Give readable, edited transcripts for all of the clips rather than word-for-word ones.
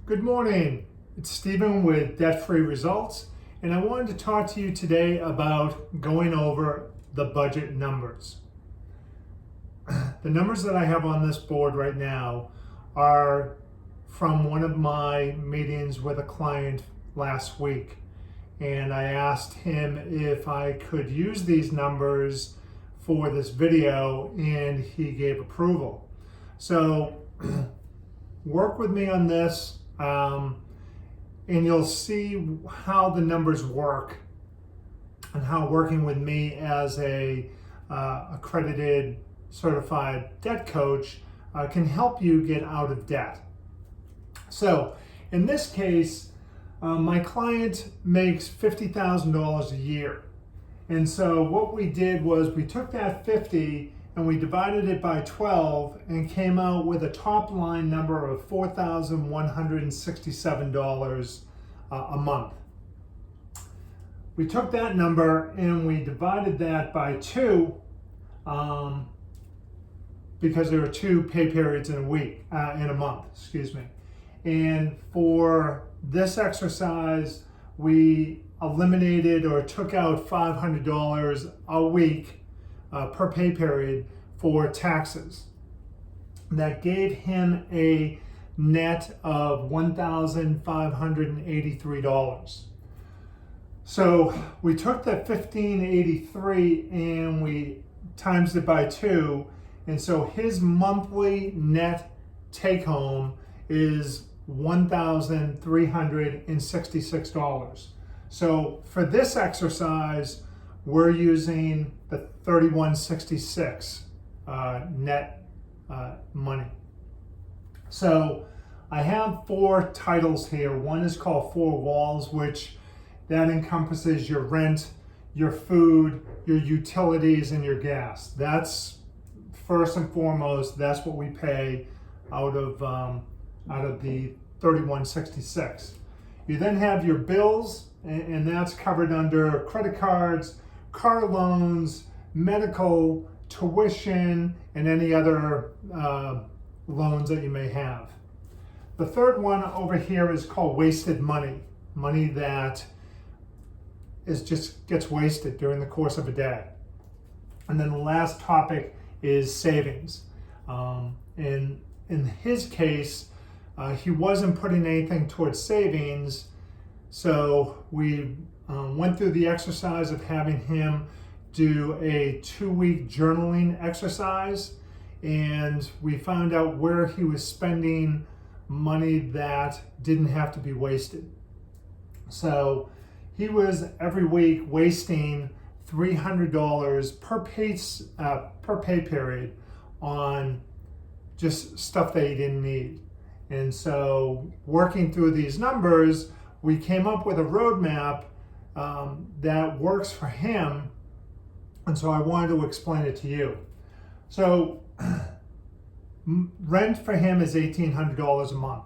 Good morning. It's Stephen with Debt Free Results, and I wanted to talk to you today about going over the budget numbers. The numbers that I have on this board right now are from one of my meetings with a client last week, and I asked him if I could use these numbers for this video, and he gave approval. So work with me on this. And you'll see how the numbers work and how working with me as a accredited certified debt coach can help you get out of debt. So in this case, my client makes $50,000 a year. And so what we did was we took that 50 and we divided it by 12 and came out with a top line number of $4,167 a month. We took that number and we divided that by 2 because there are 2 pay periods in a month, excuse me. And for this exercise, we eliminated or took out $500 a week per pay period for taxes. That gave him a net of $1,583. So we took that $1,583 and we times it by 2, and so his monthly net take home is $1,366. So for this exercise, we're using the 3166 net money. So I have 4 titles here. One is called 4 walls, which that encompasses your rent, your food, your utilities, and your gas. That's first and foremost. That's what we pay out of the 3166. You then have your bills, and that's covered under credit cards, car loans, medical, tuition, and any other loans that you may have. The third one over here is called wasted money, money that just gets wasted during the course of a day. And then the last topic is savings. And in his case, he wasn't putting anything towards savings, so we went through the exercise of having him do a 2-week journaling exercise, and we found out where he was spending money that didn't have to be wasted. So he was every week wasting $300 per pay period on just stuff that he didn't need. And so working through these numbers, we came up with a roadmap that works for him, and so I wanted to explain it to you. So rent for him is $1,800 a month.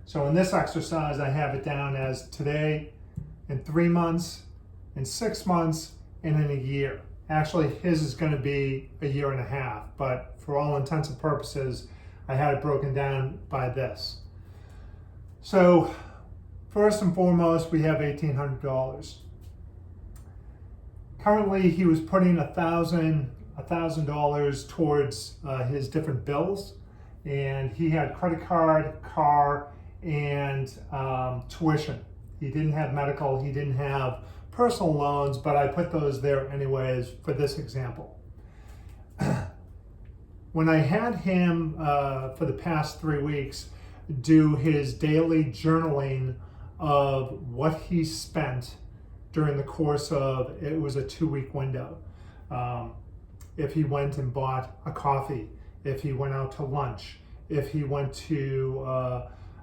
So in this exercise, I have it down as today, in 3 months, in 6 months, and in a year. Actually, his is going to be a year and a half, but for all intents and purposes, I had it broken down by this. So first and foremost, we have $1,800. Currently, he was putting $1,000 towards his different bills, and he had credit card, car, and tuition. He didn't have medical, he didn't have personal loans, but I put those there anyways for this example. When I had him for the past 3 weeks do his daily journaling of what he spent during the course of, it was a 2-week window. If he went and bought a coffee, if he went out to lunch, if he went to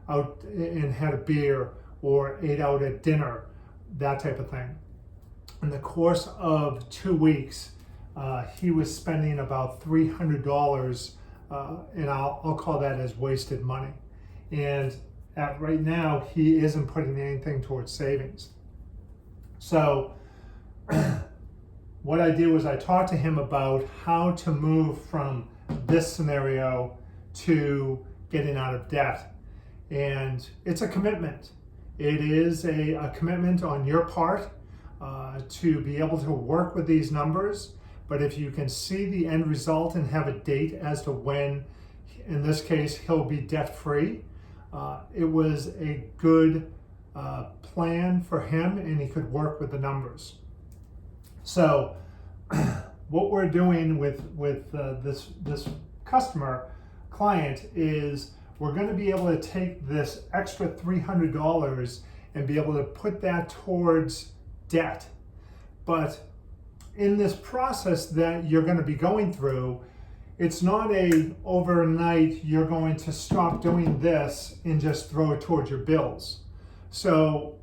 out and had a beer or ate out at dinner, that type of thing. In the course of 2 weeks, he was spending about $300, and I'll call that as wasted money. And right now, he isn't putting anything towards savings. So what I did was I talked to him about how to move from this scenario to getting out of debt. And it's a commitment. It is a commitment on your part to be able to work with these numbers. But if you can see the end result and have a date as to when, in this case, he'll be debt-free, it was a good plan for him, and he could work with the numbers. So what we're doing with this customer client is we're going to be able to take this extra $300 and be able to put that towards debt. But in this process that you're going to be going through, it's not a overnight you're going to stop doing this and just throw it towards your bills. So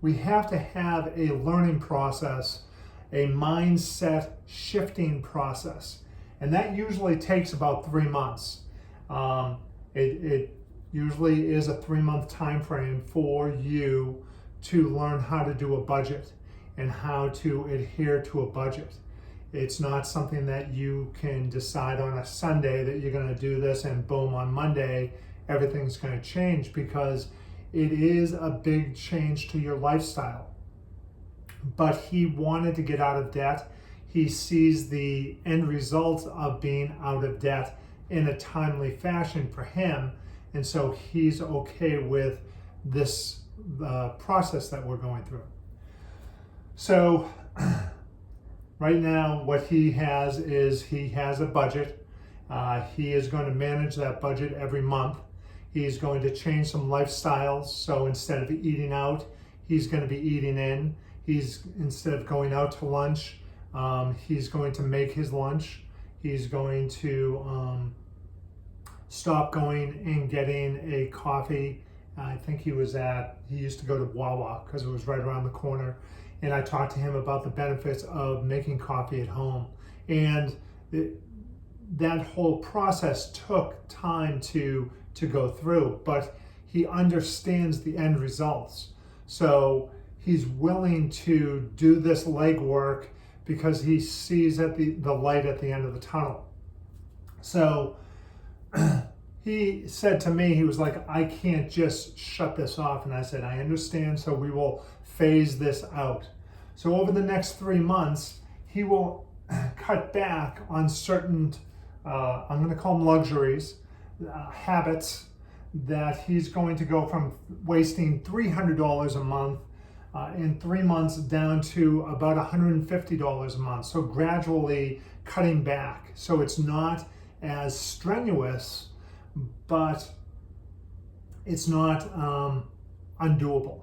we have to have a learning process, a mindset shifting process. And that usually takes about 3 months. It usually is a 3-month time frame for you to learn how to do a budget and how to adhere to a budget. It's not something that you can decide on a Sunday that you're going to do this and boom, on Monday everything's going to change, because it is a big change to your lifestyle. But he wanted to get out of debt. He sees the end result of being out of debt in a timely fashion for him, and so he's okay with this process that we're going through. So right now what he has is he has a budget. He is going to manage that budget every month. He's going to change some lifestyles, so instead of eating out, he's going to be eating in. Instead of going out to lunch, he's going to make his lunch. He's going to stop going and getting a coffee. I think he used to go to Wawa because it was right around the corner. And I talked to him about the benefits of making coffee at home. And that whole process took time to go through, but he understands the end results. So he's willing to do this legwork because he sees the light at the end of the tunnel. So he said to me, he was like, I can't just shut this off. And I said, I understand, so we will phase this out. So over the next 3 months, he will cut back on certain, I'm going to call them luxuries, habits, that he's going to go from wasting $300 a month in 3 months down to about $150 a month. So gradually cutting back. So it's not as strenuous, but it's not undoable.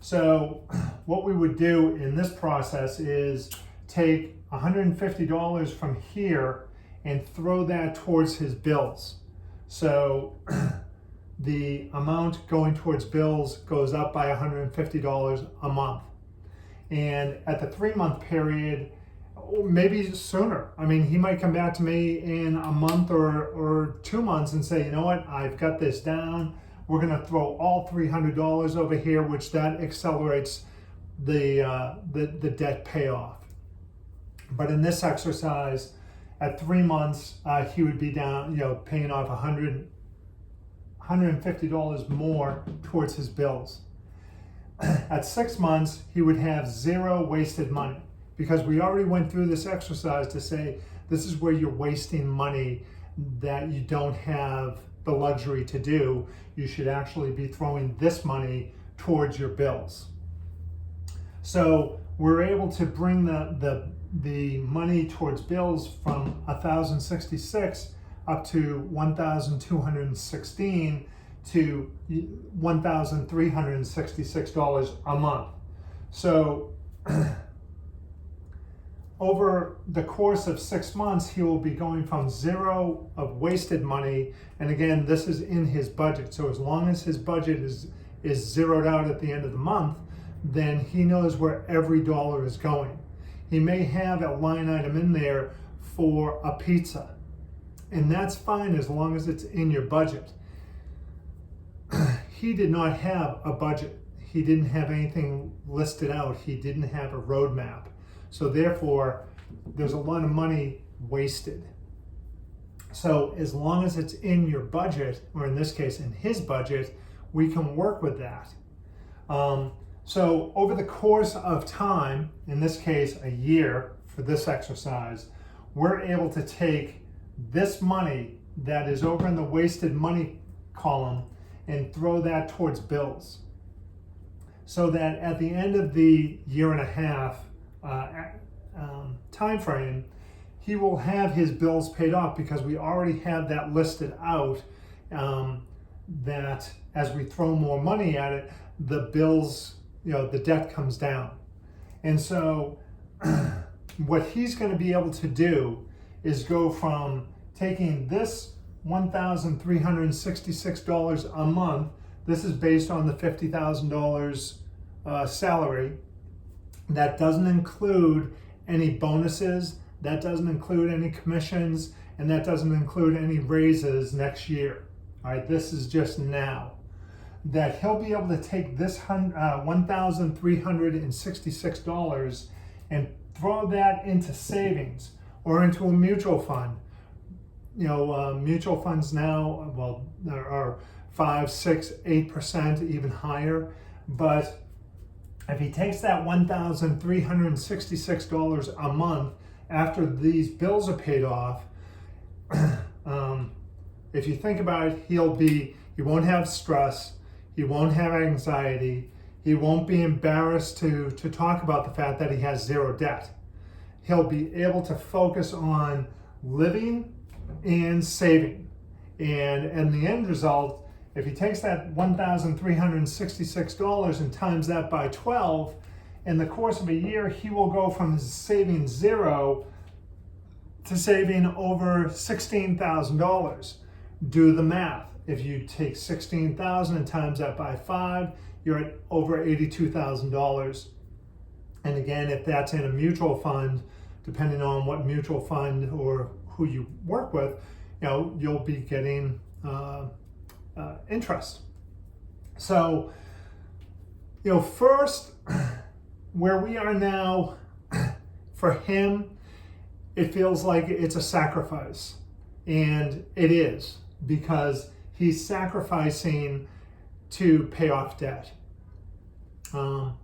So what we would do in this process is take $150 from here and throw that towards his bills. So the amount going towards bills goes up by $150 a month. And at the 3-month period, or maybe sooner, I mean, he might come back to me in a month or 2 months and say, you know what, I've got this down. We're going to throw all $300 over here, which that accelerates the debt payoff. But in this exercise, at 3 months, he would be down, paying off $150 more towards his bills. At 6 months, he would have zero wasted money, because we already went through this exercise to say this is where you're wasting money that you don't have the luxury to do. You should actually be throwing this money towards your bills. So we're able to bring the money towards bills from 1,066 up to 1,216 to $1,366 a month. So over the course of 6 months, he will be going from zero of wasted money. And again, this is in his budget. So as long as his budget is zeroed out at the end of the month, then he knows where every dollar is going. He may have a line item in there for a pizza, and that's fine as long as it's in your budget. He did not have a budget. He didn't have anything listed out. He didn't have a roadmap. So therefore, there's a lot of money wasted. So as long as it's in your budget, or in this case, in his budget, we can work with that. So over the course of time, in this case, a year for this exercise, we're able to take this money that is over in the wasted money column and throw that towards bills. So that at the end of the year and a half time frame, he will have his bills paid off because we already have that listed out, that as we throw more money at it, the bills, the debt comes down. And so what he's going to be able to do is go from taking this $1,366 a month. This is based on the $50,000 salary. That doesn't include any bonuses, that doesn't include any commissions, and that doesn't include any raises next year. All right, this is just now. That he'll be able to take this $1,366 and throw that into savings or into a mutual fund. Mutual funds now, well, there are 5, 6, 8%, even higher. But if he takes that $1,366 a month after these bills are paid off, if you think about it, he won't have stress, he won't have anxiety, he won't be embarrassed to talk about the fact that he has zero debt. He'll be able to focus on living and saving. And the end result, if he takes that $1,366 and times that by 12, in the course of a year, he will go from saving zero to saving over $16,000. Do the math. If you take $16,000 and times that by 5, you're at over $82,000. And again, if that's in a mutual fund, depending on what mutual fund or who you work with, you'll be getting interest. So, first, where we are now, for him, it feels like it's a sacrifice. And it is, because he's sacrificing to pay off debt. And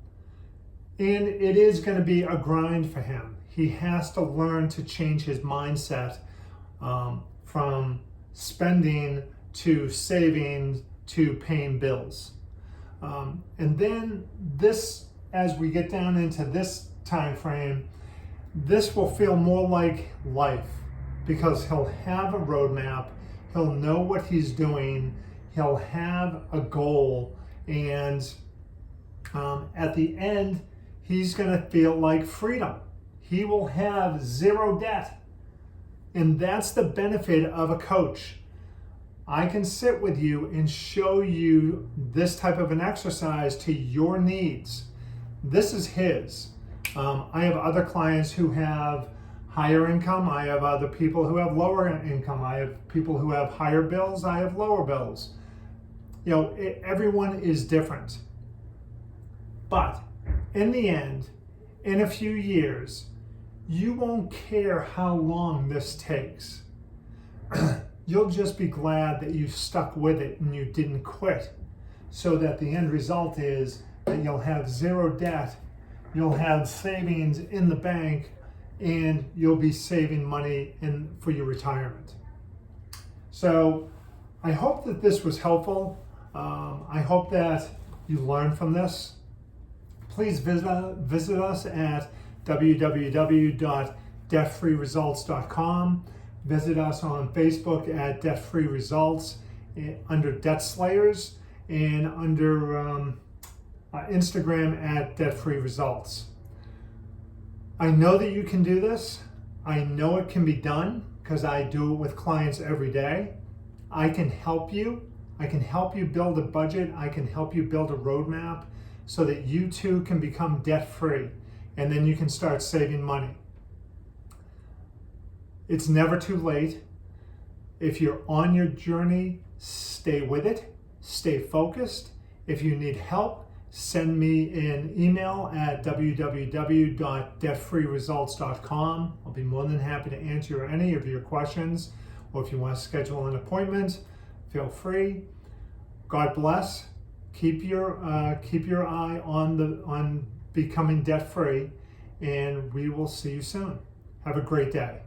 it is going to be a grind for him. He has to learn to change his mindset from spending to saving to paying bills. And then this, as we get down into this time frame, this will feel more like life, because he'll have a roadmap, he'll know what he's doing, he'll have a goal, and at the end, he's going to feel like freedom. He will have zero debt. And that's the benefit of a coach. I can sit with you and show you this type of an exercise to your needs. This is his. I have other clients who have higher income. I have other people who have lower income. I have people who have higher bills. I have lower bills. Everyone is different. But in the end, in a few years, you won't care how long this takes. You'll just be glad that you stuck with it and you didn't quit, so that the end result is that you'll have zero debt, you'll have savings in the bank, and you'll be saving money for your retirement. So I hope that this was helpful. I hope that you learned from this. Please visit us at www.debtfreeresults.com. Visit us on Facebook at Debt Free Results, under Debt Slayers, and under Instagram at Debt Free Results. I know that you can do this. I know it can be done because I do it with clients every day. I can help you. I can help you build a budget. I can help you build a roadmap so that you too can become debt free, and then you can start saving money. It's never too late. If you're on your journey, stay with it, stay focused. If you need help, send me an email at www.debtfreeresults.com. I'll be more than happy to answer any of your questions. or if you want to schedule an appointment, feel free. God bless. Keep your eye on becoming debt free, and we will see you soon. Have a great day.